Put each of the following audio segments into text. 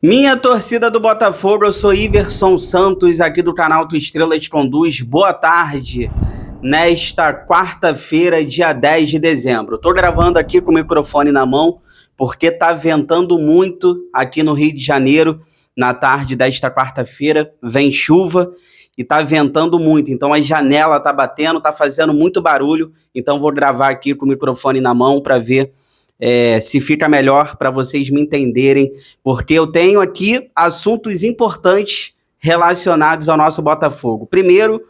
Minha torcida do Botafogo, eu sou Iverson Santos, aqui do canal Tu Estrela Te Conduz. Boa tarde, nesta quarta-feira, dia 10 de dezembro. Tô gravando aqui com o microfone na mão, porque tá ventando muito aqui no Rio de Janeiro. Na tarde desta quarta-feira, vem chuva e tá ventando muito. Então a janela tá batendo, tá fazendo muito barulho. Então vou gravar aqui com o microfone na mão para ver se fica melhor para vocês me entenderem, porque eu tenho aqui assuntos importantes relacionados ao nosso Botafogo. Primeiro,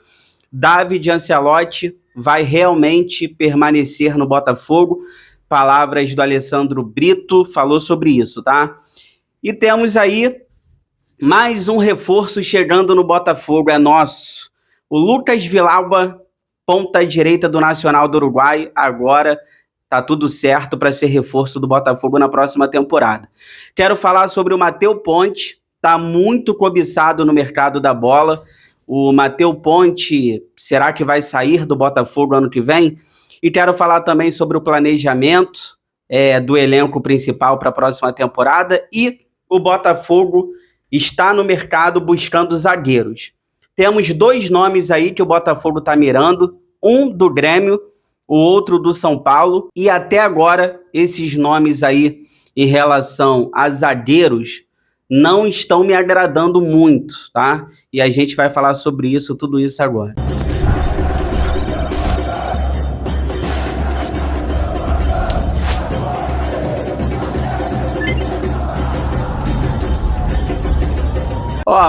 David Ancelotti vai realmente permanecer no Botafogo. Palavras do Alessandro Brito, falou sobre isso, tá? E temos aí mais um reforço chegando no Botafogo, é nosso. O Lucas Villalba, ponta direita do Nacional do Uruguai, agora tá tudo certo para ser reforço do Botafogo na próxima temporada. Quero falar sobre o Matheus Ponte, tá muito cobiçado no mercado da bola. O Matheus Ponte, será que vai sair do Botafogo ano que vem? E quero falar também sobre o planejamento do elenco principal para a próxima temporada. E o Botafogo está no mercado buscando zagueiros. Temos dois nomes aí que o Botafogo está mirando, um do Grêmio, o outro do São Paulo, e até agora esses nomes aí em relação a zagueiros não estão me agradando muito, tá? E a gente vai falar sobre isso, tudo isso agora.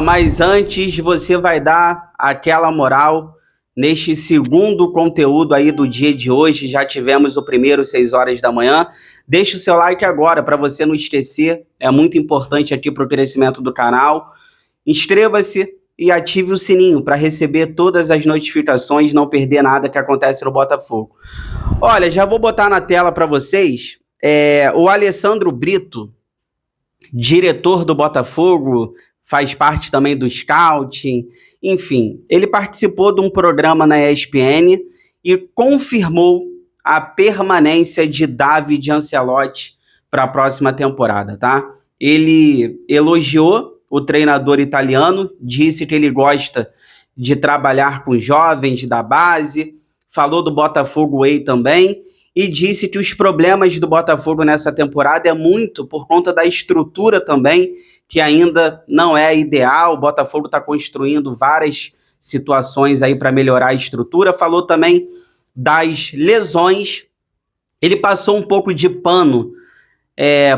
Mas antes você vai dar aquela moral. Neste segundo conteúdo aí do dia de hoje, já tivemos o primeiro 6 horas da manhã. Deixa o seu like agora para você não esquecer, é muito importante aqui para o crescimento do canal. Inscreva-se e ative o sininho para receber todas as notificações, não perder nada que acontece no Botafogo. Olha, já vou botar na tela para vocês o Alessandro Brito, diretor do Botafogo, faz parte também do scouting, enfim, ele participou de um programa na ESPN e confirmou a permanência de David Ancelotti para a próxima temporada, tá? Ele elogiou o treinador italiano, disse que ele gosta de trabalhar com jovens da base, falou do Botafogo Way também, e disse que os problemas do Botafogo nessa temporada é muito por conta da estrutura também, que ainda não é ideal. O Botafogo está construindo várias situações aí para melhorar a estrutura. Falou também das lesões. Ele passou um pouco de pano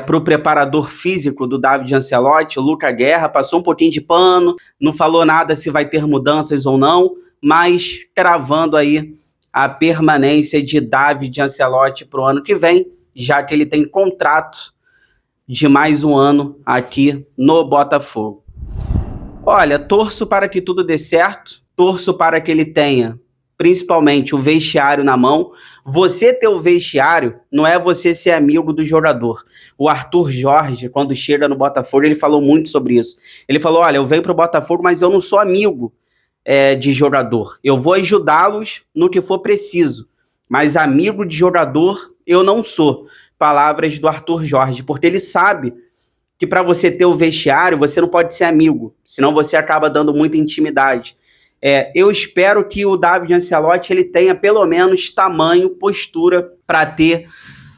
para o preparador físico do David Ancelotti, o Luca Guerra, passou um pouquinho de pano, não falou nada se vai ter mudanças ou não, mas cravando aí a permanência de David Ancelotti para o ano que vem, já que ele tem contrato de mais um ano aqui no Botafogo. Olha, torço para que tudo dê certo, torço para que ele tenha principalmente o vestiário na mão. Você ter o vestiário não é você ser amigo do jogador. O Arthur Jorge, quando chega no Botafogo, ele falou muito sobre isso. Ele falou, olha, eu venho para o Botafogo, mas eu não sou amigo de jogador. Eu vou ajudá-los no que for preciso, mas amigo de jogador eu não sou. Palavras do Arthur Jorge, porque ele sabe que para você ter o vestiário, você não pode ser amigo, senão você acaba dando muita intimidade. Eu espero que o David Ancelotti ele tenha pelo menos tamanho, postura para ter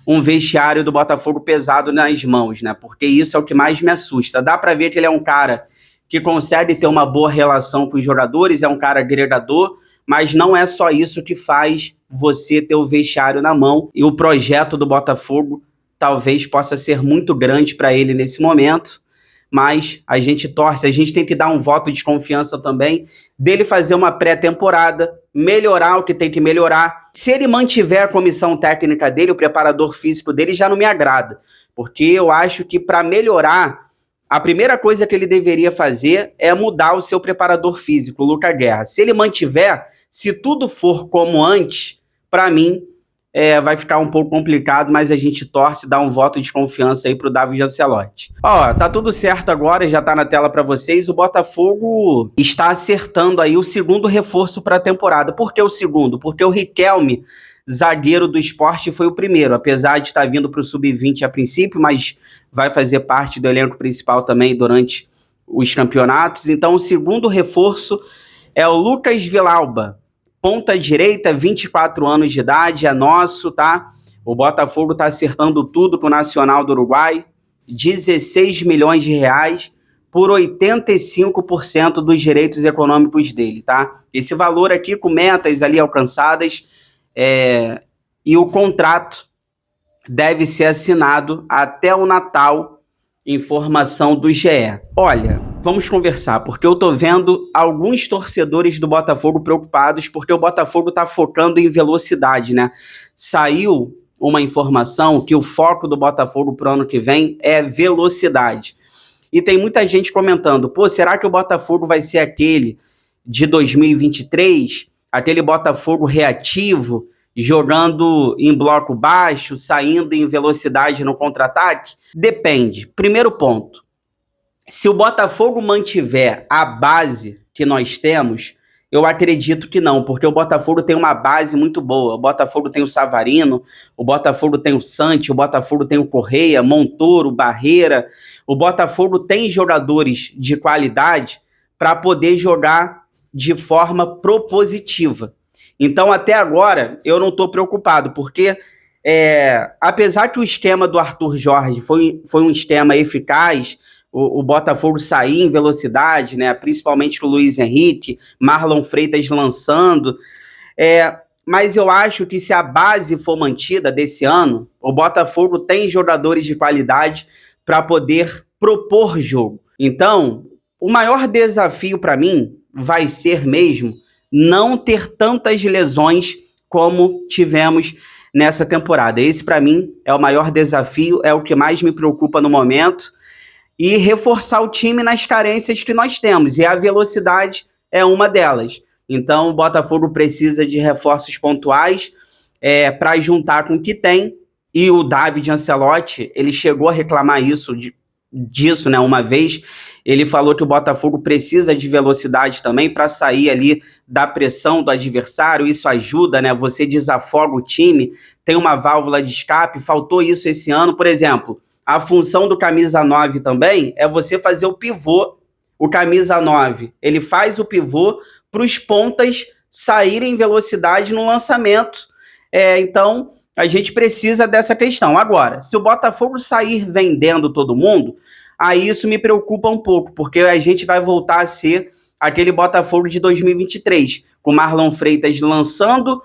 um vestiário do Botafogo pesado nas mãos, né? Porque isso é o que mais me assusta. Dá para ver que ele é um cara que consegue ter uma boa relação com os jogadores, é um cara agregador, mas não é só isso que faz você ter o vestiário na mão, e o projeto do Botafogo talvez possa ser muito grande para ele nesse momento, mas a gente torce, a gente tem que dar um voto de confiança também, dele fazer uma pré-temporada, melhorar o que tem que melhorar. Se ele mantiver a comissão técnica dele, o preparador físico dele, já não me agrada, porque eu acho que para melhorar, a primeira coisa que ele deveria fazer é mudar o seu preparador físico, o Luca Guerra. Se ele mantiver, se tudo for como antes, para mim vai ficar um pouco complicado, mas a gente torce, dá um voto de confiança aí pro David Ancelotti. Tá tudo certo agora, já tá na tela para vocês. O Botafogo está acertando aí o segundo reforço para a temporada. Por que o segundo? Porque o Riquelme zagueiro do Sport foi o primeiro, apesar de estar vindo para o Sub-20 a princípio, mas vai fazer parte do elenco principal também durante os campeonatos. Então, o segundo reforço é o Lucas Villalba, ponta direita, 24 anos de idade, é nosso, tá? O Botafogo está acertando tudo com o Nacional do Uruguai, 16 milhões de reais por 85% dos direitos econômicos dele, tá? Esse valor aqui com metas ali alcançadas, e o contrato deve ser assinado até o Natal, informação do GE. Olha, vamos conversar, porque eu tô vendo alguns torcedores do Botafogo preocupados, porque o Botafogo tá focando em velocidade, né? Saiu uma informação que o foco do Botafogo pro ano que vem é velocidade. E tem muita gente comentando, pô, será que o Botafogo vai ser aquele de 2023? Aquele Botafogo reativo, jogando em bloco baixo, saindo em velocidade no contra-ataque? Depende. Primeiro ponto, se o Botafogo mantiver a base que nós temos, eu acredito que não, porque o Botafogo tem uma base muito boa. O Botafogo tem o Savarino, o Botafogo tem o Santi, o Botafogo tem o Correia, Montoro, Barreira. O Botafogo tem jogadores de qualidade para poder jogar de forma propositiva. Então, até agora, eu não estou preocupado, porque apesar que o esquema do Arthur Jorge foi um esquema eficaz, o Botafogo sair em velocidade, né, principalmente com o Luiz Henrique, Marlon Freitas lançando, mas eu acho que se a base for mantida desse ano, o Botafogo tem jogadores de qualidade para poder propor jogo. Então, o maior desafio para mim vai ser mesmo não ter tantas lesões como tivemos nessa temporada. Esse, para mim, é o maior desafio, é o que mais me preocupa no momento, e reforçar o time nas carências que nós temos, e a velocidade é uma delas. Então, o Botafogo precisa de reforços pontuais para juntar com o que tem, e o David Ancelotti, ele chegou a reclamar disso, né, uma vez. Ele falou que o Botafogo precisa de velocidade também para sair ali da pressão do adversário. Isso ajuda, né? Você desafoga o time, tem uma válvula de escape. Faltou isso esse ano, por exemplo. A função do camisa 9 também é você fazer o pivô. O camisa 9, ele faz o pivô para os pontas saírem em velocidade no lançamento. Então, a gente precisa dessa questão. Agora, se o Botafogo sair vendendo todo mundo, aí isso me preocupa um pouco, porque a gente vai voltar a ser aquele Botafogo de 2023, com Marlon Freitas lançando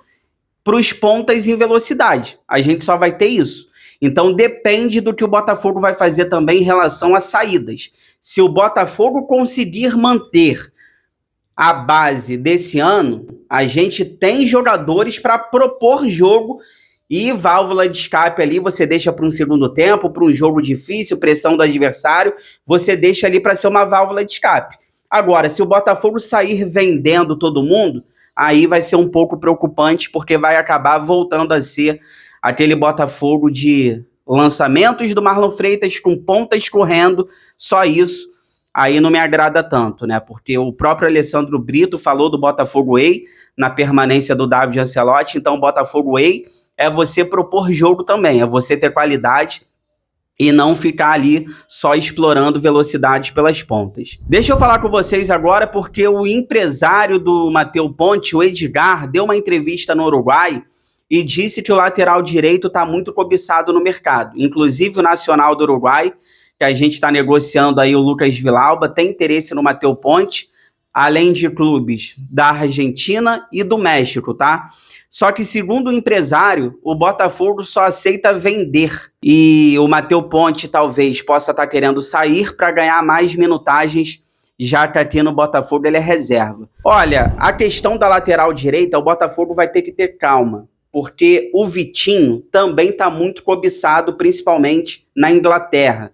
para os pontas em velocidade. A gente só vai ter isso. Então depende do que o Botafogo vai fazer também em relação às saídas. Se o Botafogo conseguir manter a base desse ano, a gente tem jogadores para propor jogo, e válvula de escape ali você deixa para um segundo tempo, para um jogo difícil, pressão do adversário, você deixa ali para ser uma válvula de escape. Agora, se o Botafogo sair vendendo todo mundo, aí vai ser um pouco preocupante, porque vai acabar voltando a ser aquele Botafogo de lançamentos do Marlon Freitas com pontas correndo, só isso. Aí não me agrada tanto, né? Porque o próprio Alessandro Brito falou do Botafogo Way na permanência do David Ancelotti. Então, o Botafogo Way é você propor jogo também, é você ter qualidade e não ficar ali só explorando velocidade pelas pontas. Deixa eu falar com vocês agora, porque o empresário do Matheus Ponte, o Edgar, deu uma entrevista no Uruguai e disse que o lateral direito está muito cobiçado no mercado. Inclusive o Nacional do Uruguai, que a gente está negociando aí, o Lucas Villalba, tem interesse no Matheus Ponte, além de clubes da Argentina e do México, tá? Só que, segundo o empresário, o Botafogo só aceita vender. E o Matheus Ponte talvez possa estar querendo sair para ganhar mais minutagens, já que aqui no Botafogo ele é reserva. Olha, a questão da lateral direita, o Botafogo vai ter que ter calma, porque o Vitinho também está muito cobiçado, principalmente na Inglaterra.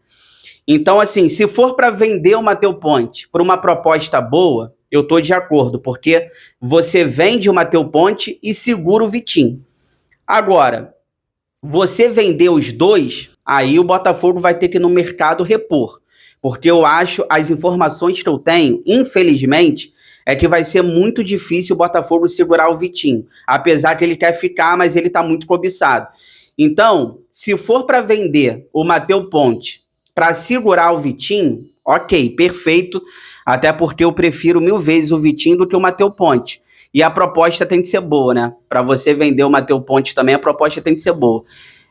Então, assim, se for para vender o Matheus Ponte por uma proposta boa, eu estou de acordo, porque você vende o Matheus Ponte e segura o Vitinho. Agora, você vender os dois, aí o Botafogo vai ter que ir no mercado repor. Porque eu acho, as informações que eu tenho, infelizmente, é que vai ser muito difícil o Botafogo segurar o Vitinho, apesar que ele quer ficar, mas ele está muito cobiçado. Então, se for para vender o Matheus Ponte para segurar o Vitinho, ok, perfeito, até porque eu prefiro 1000 vezes o Vitinho do que o Matheus Ponte. E a proposta tem que ser boa, né? Para você vender o Matheus Ponte também, a proposta tem que ser boa.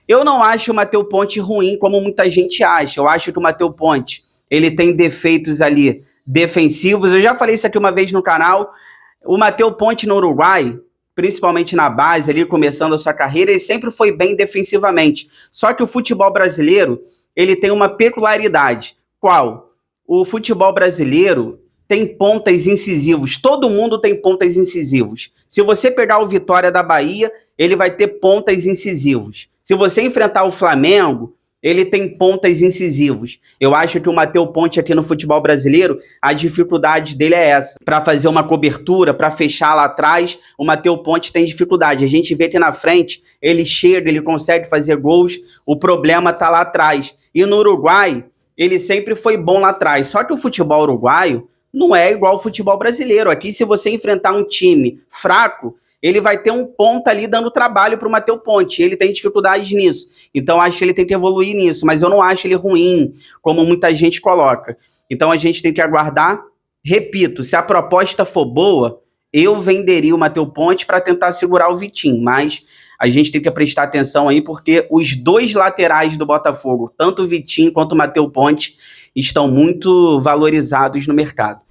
Eu não acho o Matheus Ponte ruim, como muita gente acha. Eu acho que o Matheus Ponte, ele tem defeitos ali defensivos. Eu já falei isso aqui uma vez no canal. O Matheus Ponte no Uruguai, principalmente na base, ali começando a sua carreira, ele sempre foi bem defensivamente. Só que o futebol brasileiro, ele tem uma peculiaridade. Qual? O futebol brasileiro tem pontas incisivos. Todo mundo tem pontas incisivos. Se você pegar o Vitória da Bahia, ele vai ter pontas incisivos. Se você enfrentar o Flamengo, ele tem pontas incisivos. Eu acho que o Matheus Ponte aqui no futebol brasileiro, a dificuldade dele é essa. Para fazer uma cobertura, para fechar lá atrás, o Matheus Ponte tem dificuldade. A gente vê que na frente, ele chega, ele consegue fazer gols, o problema está lá atrás. E no Uruguai, ele sempre foi bom lá atrás. Só que o futebol uruguaio não é igual ao futebol brasileiro. Aqui, se você enfrentar um time fraco, ele vai ter um ponta ali dando trabalho para o Matheus Ponte. Ele tem dificuldades nisso. Então, acho que ele tem que evoluir nisso. Mas eu não acho ele ruim, como muita gente coloca. Então, a gente tem que aguardar. Repito, se a proposta for boa, eu venderia o Matheus Ponte para tentar segurar o Vitinho. Mas a gente tem que prestar atenção aí, porque os dois laterais do Botafogo, tanto o Vitinho quanto o Matheus Ponte, estão muito valorizados no mercado.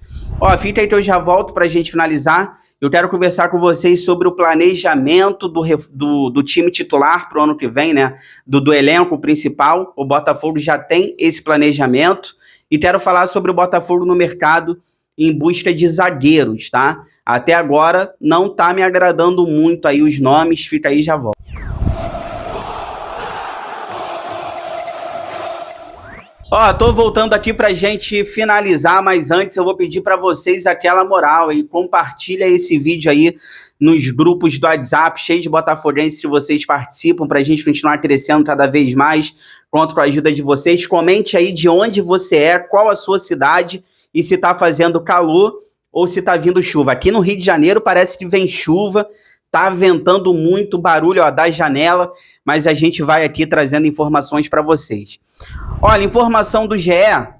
Ó, fica aí que eu já volto para a gente finalizar. Eu quero conversar com vocês sobre o planejamento do time titular para o ano que vem, né? Do elenco principal. O Botafogo já tem esse planejamento. E quero falar sobre o Botafogo no mercado em busca de zagueiros, tá? Até agora não tá me agradando muito aí os nomes. Fica aí, já volto. Ó, tô voltando aqui pra gente finalizar, mas antes eu vou pedir pra vocês aquela moral e compartilha esse vídeo aí nos grupos do WhatsApp, cheio de botafoguenses que vocês participam, pra gente continuar crescendo cada vez mais. Conto com a ajuda de vocês. Comente aí de onde você é, qual a sua cidade e se tá fazendo calor ou se tá vindo chuva. Aqui no Rio de Janeiro parece que vem chuva, tá ventando muito, barulho ó, da janela, mas a gente vai aqui trazendo informações para vocês. Olha, informação do GE,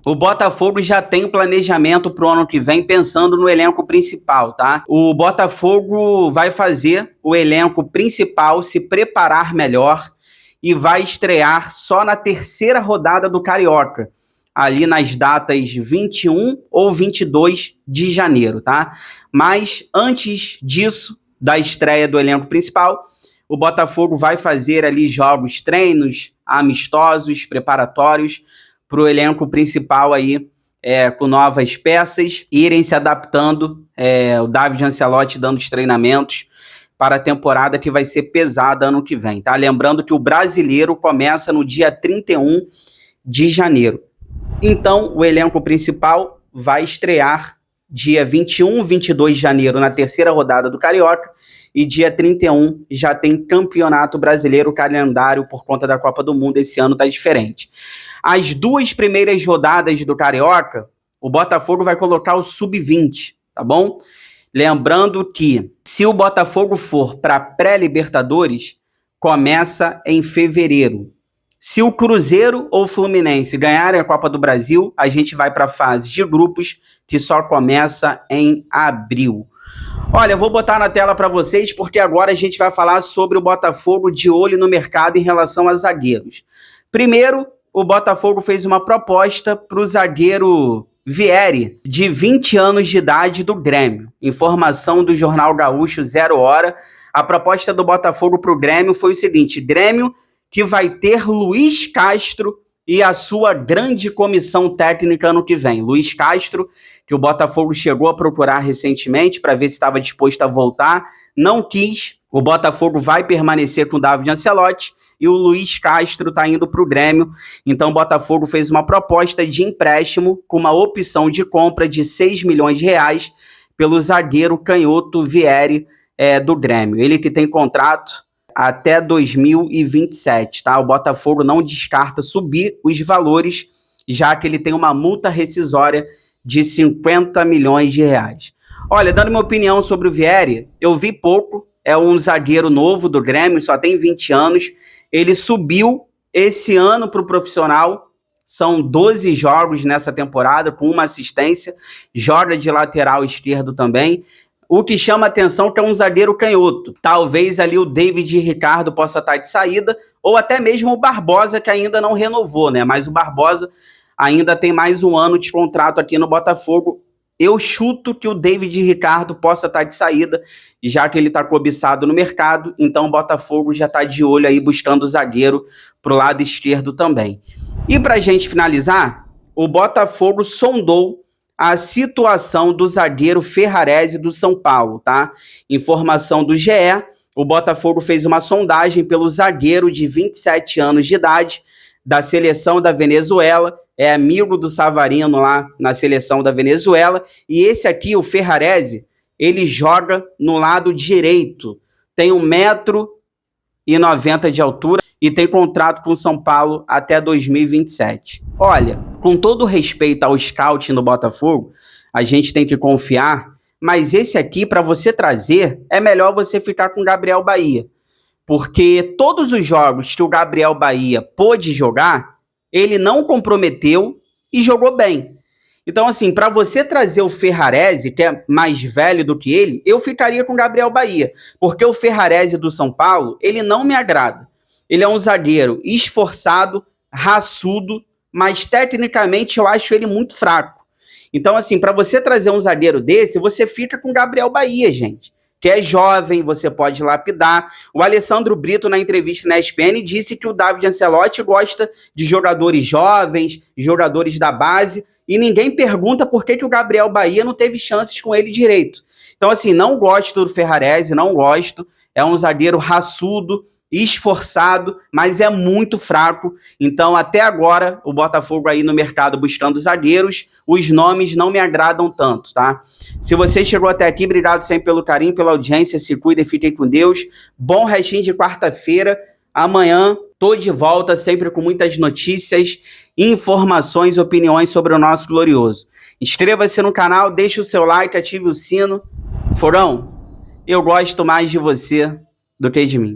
o Botafogo já tem um planejamento para o ano que vem, pensando no elenco principal, tá? O Botafogo vai fazer o elenco principal se preparar melhor e vai estrear só na terceira rodada do Carioca, ali nas datas 21 ou 22 de janeiro, tá? Mas antes disso, da estreia do elenco principal, o Botafogo vai fazer ali jogos, treinos amistosos, preparatórios para o elenco principal aí, com novas peças, irem se adaptando, o David Ancelotti dando os treinamentos para a temporada que vai ser pesada ano que vem, tá? Lembrando que o Brasileiro começa no dia 31 de janeiro. Então, o elenco principal vai estrear dia 21, 22 de janeiro na terceira rodada do Carioca e dia 31 já tem Campeonato Brasileiro, calendário por conta da Copa do Mundo esse ano tá diferente. As duas primeiras rodadas do Carioca, o Botafogo vai colocar o Sub-20, tá bom? Lembrando que se o Botafogo for para pré-Libertadores, começa em fevereiro. Se o Cruzeiro ou o Fluminense ganharem a Copa do Brasil, a gente vai para a fase de grupos, que só começa em abril. Olha, eu vou botar na tela para vocês, porque agora a gente vai falar sobre o Botafogo de olho no mercado em relação a zagueiros. Primeiro, o Botafogo fez uma proposta para o zagueiro Vieri, de 20 anos de idade, do Grêmio. Informação do Jornal Gaúcho, 0 hora. A proposta do Botafogo para o Grêmio foi o seguinte: Grêmio que vai ter Luiz Castro e a sua grande comissão técnica ano que vem. Luiz Castro, que o Botafogo chegou a procurar recentemente para ver se estava disposto a voltar, não quis. O Botafogo vai permanecer com o David Ancelotti e o Luiz Castro está indo para o Grêmio. Então o Botafogo fez uma proposta de empréstimo com uma opção de compra de 6 milhões de reais pelo zagueiro canhoto Vieri do Grêmio. Ele que tem contrato até 2027, tá? O Botafogo não descarta subir os valores, já que ele tem uma multa rescisória de 50 milhões de reais. Olha, dando minha opinião sobre o Vieri, eu vi pouco, é um zagueiro novo do Grêmio, só tem 20 anos, ele subiu esse ano para o profissional, são 12 jogos nessa temporada, com uma assistência, joga de lateral esquerdo também. O que chama atenção é que é um zagueiro canhoto. Talvez ali o David Ricardo possa estar de saída, ou até mesmo o Barbosa, que ainda não renovou, né? Mas o Barbosa ainda tem mais um ano de contrato aqui no Botafogo. Eu chuto que o David Ricardo possa estar de saída, já que ele está cobiçado no mercado, então o Botafogo já está de olho aí buscando zagueiro para o lado esquerdo também. E para a gente finalizar, o Botafogo sondou a situação do zagueiro Ferrarese do São Paulo, tá? Informação do GE, o Botafogo fez uma sondagem pelo zagueiro de 27 anos de idade da seleção da Venezuela, é amigo do Savarino lá na seleção da Venezuela, e esse aqui, o Ferrarese, ele joga no lado direito, tem 1,90 m de altura e tem contrato com o São Paulo até 2027. Olha, com todo respeito ao scout no Botafogo, a gente tem que confiar, mas esse aqui, para você trazer, é melhor você ficar com o Gabriel Bahia, porque todos os jogos que o Gabriel Bahia pôde jogar, ele não comprometeu e jogou bem. Então, assim, para você trazer o Ferrarese, que é mais velho do que ele, eu ficaria com o Gabriel Bahia, porque o Ferrarese do São Paulo, ele não me agrada. Ele é um zagueiro esforçado, raçudo, mas tecnicamente eu acho ele muito fraco. Então, assim, para você trazer um zagueiro desse, você fica com o Gabriel Bahia, gente, que é jovem, você pode lapidar. O Alessandro Brito, na entrevista na ESPN, disse que o David Ancelotti gosta de jogadores jovens, jogadores da base, e ninguém pergunta por que o Gabriel Bahia não teve chances com ele direito. Então, assim, não gosto do Ferrarese, não gosto. É um zagueiro raçudo, esforçado, mas é muito fraco. Então, até agora, o Botafogo aí no mercado buscando zagueiros, os nomes não me agradam tanto, tá? Se você chegou até aqui, obrigado sempre pelo carinho, pela audiência, se cuida e fiquem com Deus. Bom restinho de quarta-feira. Amanhã, tô de volta, sempre com muitas notícias, informações, opiniões sobre o nosso glorioso. Inscreva-se no canal, deixe o seu like, ative o sino. Forão, eu gosto mais de você do que de mim.